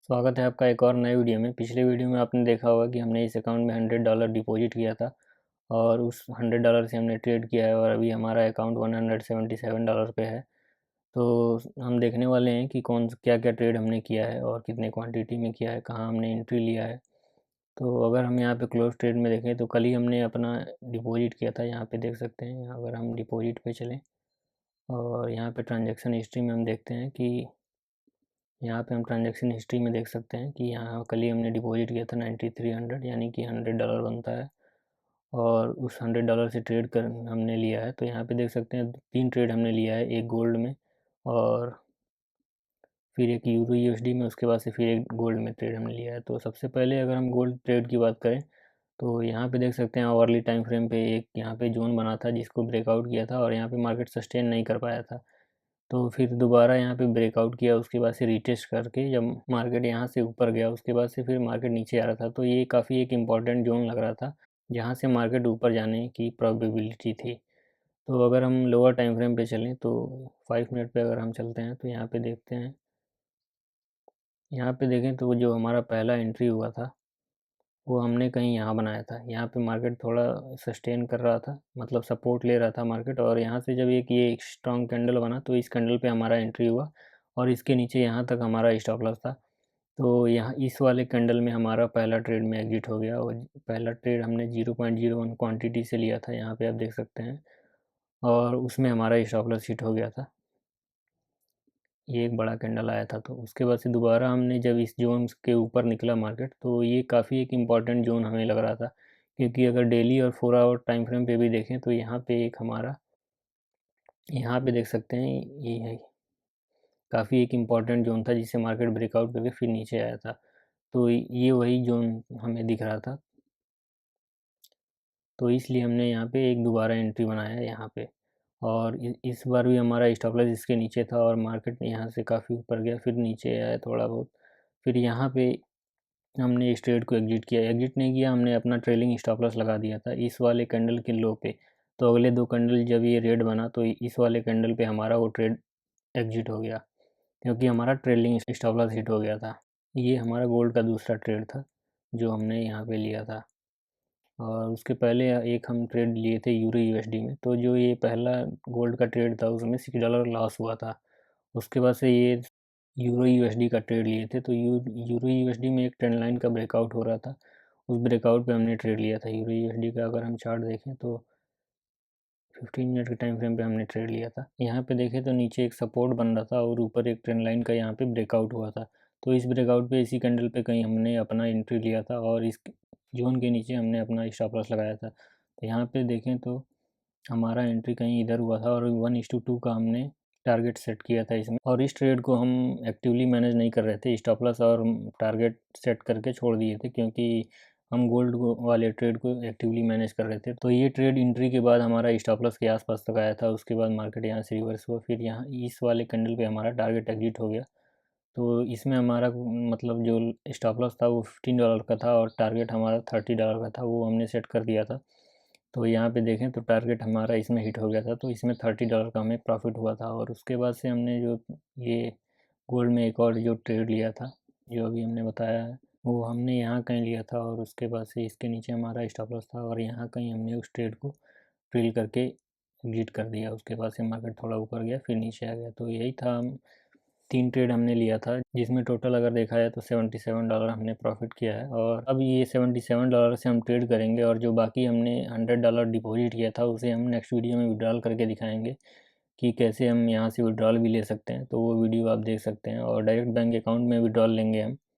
स्वागत है आपका एक और नए वीडियो में। पिछले वीडियो में आपने देखा होगा कि हमने इस अकाउंट में $100 डिपॉजिट किया था और उस $100 से हमने ट्रेड किया है और अभी हमारा अकाउंट $177 पे है। तो हम देखने वाले हैं कि कौन क्या क्या ट्रेड हमने किया है और कितने क्वांटिटी में किया है, कहाँ हमने एंट्री लिया है। तो अगर हम यहाँ पे क्लोज ट्रेड में देखें तो कल ही हमने अपना डिपॉजिट किया था, यहाँ पे देख सकते हैं। अगर हम डिपॉजिट पे चलें और यहाँ पे ट्रांजेक्शन हिस्ट्री में हम देखते हैं कि यहाँ पे हम ट्रांजैक्शन हिस्ट्री में देख सकते हैं कि यहाँ कल ही हमने डिपॉजिट किया था 9300, यानी कि $100 बनता है और उस $100 से ट्रेड कर हमने लिया है। तो यहाँ पे देख सकते हैं 3 ट्रेड हमने लिया है, एक गोल्ड में और फिर एक यूरो यूएसडी में, उसके बाद से फिर एक गोल्ड में ट्रेड हमने लिया है। तो सबसे पहले अगर हम गोल्ड ट्रेड की बात करें तो यहाँ पे देख सकते हैं आवरली टाइम फ्रेम पे एक यहाँ पे जोन बना था जिसको ब्रेकआउट किया था और यहाँ पे मार्केट सस्टेन नहीं कर पाया था। तो फिर दोबारा यहाँ पे ब्रेकआउट किया, उसके बाद से रीटेस्ट करके जब मार्केट यहाँ से ऊपर गया उसके बाद से फिर मार्केट नीचे आ रहा था। तो ये काफ़ी एक इम्पॉर्टेंट जोन लग रहा था जहाँ से मार्केट ऊपर जाने की प्रोबेबिलिटी थी। तो अगर हम लोअर टाइम फ्रेम पे चलें तो 5 मिनट पे अगर हम चलते हैं तो यहाँ पे देखते हैं, यहाँ पे देखें तो जो हमारा पहला एंट्री हुआ था वो हमने कहीं यहाँ बनाया था। यहाँ पे मार्केट थोड़ा सस्टेन कर रहा था, मतलब सपोर्ट ले रहा था मार्केट, और यहाँ से जब ये एक स्ट्रॉन्ग कैंडल बना तो इस कैंडल पे हमारा एंट्री हुआ और इसके नीचे यहाँ तक हमारा स्टॉप लॉस था। तो यहाँ इस वाले कैंडल में हमारा पहला ट्रेड में एग्जिट हो गया और पहला ट्रेड हमने 0.01 क्वांटिटी से लिया था, यहाँ पे आप देख सकते हैं, और उसमें हमारा स्टॉप लॉस हिट हो गया था। ये एक बड़ा कैंडल आया था। तो उसके बाद से दोबारा हमने जब इस जोन के ऊपर निकला मार्केट तो ये काफ़ी एक इम्पॉर्टेंट जोन हमें लग रहा था, क्योंकि अगर डेली और 4 आवर टाइम फ्रेम पे भी देखें तो यहाँ पे एक हमारा, यहाँ पे देख सकते हैं, ये है काफ़ी एक इम्पॉर्टेंट जोन था जिसे मार्केट ब्रेकआउट करके फिर नीचे आया था। तो ये वही जोन हमें दिख रहा था, तो इसलिए हमने यहाँ पे एक दोबारा एंट्री बनाया है यहाँ पे। और इस बार भी हमारा स्टॉप लॉस इसके नीचे था और मार्केट यहाँ से काफ़ी ऊपर गया, फिर नीचे आया थोड़ा बहुत, फिर यहाँ पे हमने इस ट्रेड को एग्जिट किया। एग्जिट नहीं किया, हमने अपना ट्रेलिंग स्टॉप लॉस लगा दिया था इस वाले कैंडल के लो पे। तो अगले 2 कैंडल जब ये रेड बना तो इस वाले कैंडल पे हमारा वो ट्रेड एग्जिट हो गया, क्योंकि हमारा ट्रेलिंग स्टॉप लॉस हिट हो गया था। ये हमारा गोल्ड का दूसरा ट्रेड था जो हमने यहाँ पे लिया था। और उसके पहले एक हम ट्रेड लिए थे यूरो यूएसडी में। तो जो ये पहला गोल्ड का ट्रेड था उसमें $6 लॉस हुआ था। उसके बाद से ये यूरो यूएसडी का ट्रेड लिए थे। तो यूरो यूएसडी में एक ट्रेंड लाइन का ब्रेकआउट हो रहा था, उस ब्रेकआउट पे हमने ट्रेड लिया था यूरो यूएसडी का। अगर हम चार्ट देखें तो 15 मिनट के टाइम फ्रेम पे हमने ट्रेड लिया था। यहाँ पे देखें तो नीचे एक सपोर्ट बन रहा था और ऊपर एक ट्रेंड लाइन का यहाँ पे ब्रेकआउट हुआ था। तो इस ब्रेकआउट पे इसी कैंडल पे कहीं हमने अपना एंट्री लिया था और इस जोन के नीचे हमने अपना स्टॉप लॉस लगाया था। तो यहाँ पे देखें तो हमारा एंट्री कहीं इधर हुआ था और 1:2 का हमने टारगेट सेट किया था इसमें। और इस ट्रेड को हम एक्टिवली मैनेज नहीं कर रहे थे, स्टॉप लॉस और टारगेट सेट करके छोड़ दिए थे, क्योंकि हम गोल्ड वाले ट्रेड को एक्टिवली मैनेज कर रहे थे। तो ये ट्रेड एंट्री के बाद हमारा स्टॉप लॉस के आसपास तक आया था। उसके बाद मार्केट यहाँ से रिवर्स हुआ, फिर यहाँ इस वाले कैंडल पे हमारा टारगेट एग्जिट हो गया। तो इसमें हमारा मतलब जो स्टॉप लॉस था वो $15 का था और टारगेट हमारा $30 का था, वो हमने सेट कर दिया था। तो यहाँ पे देखें तो टारगेट हमारा इसमें हिट हो गया था, तो इसमें $30 का हमें प्रॉफिट हुआ था। और उसके बाद से हमने जो ये गोल्ड में एक और जो ट्रेड लिया था जो अभी हमने बताया है, वो हमने यहाँ कहीं लिया था और उसके बाद से इसके नीचे हमारा स्टॉप लॉस था और यहाँ कहीं हमने उस ट्रेड को फिल करके एग्जिट कर दिया। उसके बाद से मार्केट थोड़ा ऊपर गया फिर नीचे आ गया। तो यही था, हम 3 ट्रेड हमने लिया था जिसमें टोटल अगर देखा जाए तो $77 हमने प्रॉफिट किया है। और अब ये $77 से हम ट्रेड करेंगे और जो बाकी हमने $100 डिपॉजिट किया था उसे हम नेक्स्ट वीडियो में विड्रॉल करके दिखाएंगे कि कैसे हम यहाँ से विड्रॉल भी ले सकते हैं। तो वो वीडियो आप देख सकते हैं और डायरेक्ट बैंक अकाउंट में विड्रॉल लेंगे हम।